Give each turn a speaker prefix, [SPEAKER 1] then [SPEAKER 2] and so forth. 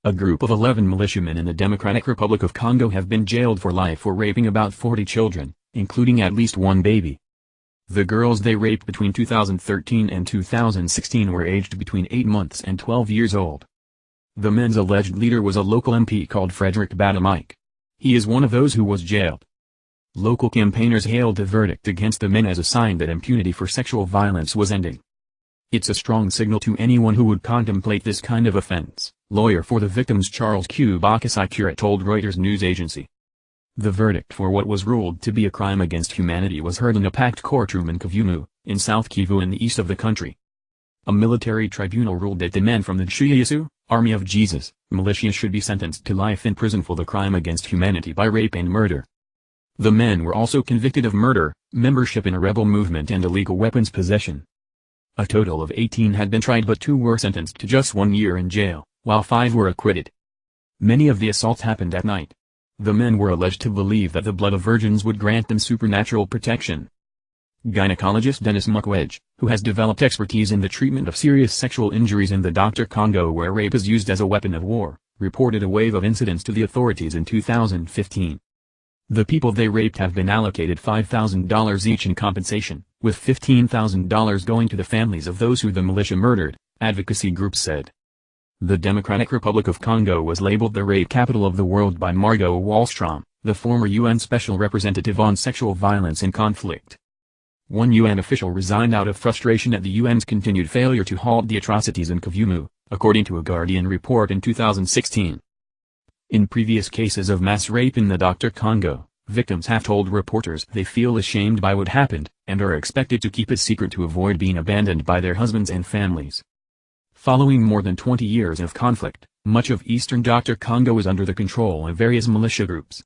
[SPEAKER 1] A group of 11 militiamen in the Democratic Republic of Congo have been jailed for life for raping about 40 children, including at least one baby. The girls they raped between 2013 and 2016 were aged between 8 months and 12 years old. The men's alleged leader was a local MP called Frederick Badamike. He is one of those who was jailed. Local campaigners hailed the verdict against the men as a sign that impunity for sexual violence was ending. "It's a strong signal to anyone who would contemplate this kind of offense," lawyer for the victims Charles Q. Bakasai told Reuters news agency. The verdict for what was ruled to be a crime against humanity was heard in a packed courtroom in Kavumu, in South Kivu in the east of the country. A military tribunal ruled that the men from the Shiyasu, Army of Jesus, militia should be sentenced to life in prison for the crime against humanity by rape and murder. The men were also convicted of murder, membership in a rebel movement and illegal weapons possession. A total of 18 had been tried but 2 were sentenced to just 1 year in jail, while 5 were acquitted. Many of the assaults happened at night. The men were alleged to believe that the blood of virgins would grant them supernatural protection. Gynecologist Denis Mukwege, who has developed expertise in the treatment of serious sexual injuries in the Dr. Congo where rape is used as a weapon of war, reported a wave of incidents to the authorities in 2015. The people they raped have been allocated $5,000 each in compensation, with $15,000 going to the families of those who the militia murdered, advocacy groups said. The Democratic Republic of Congo was labeled the rape capital of the world by Margot Wallstrom, the former UN Special Representative on Sexual Violence in Conflict. One UN official resigned out of frustration at the UN's continued failure to halt the atrocities in Kavumu, according to a Guardian report in 2016. In previous cases of mass rape in the Dr. Congo, victims have told reporters they feel ashamed by what happened, and are expected to keep it secret to avoid being abandoned by their husbands and families. Following more than 20 years of conflict, much of eastern Dr. Congo is under the control of various militia groups.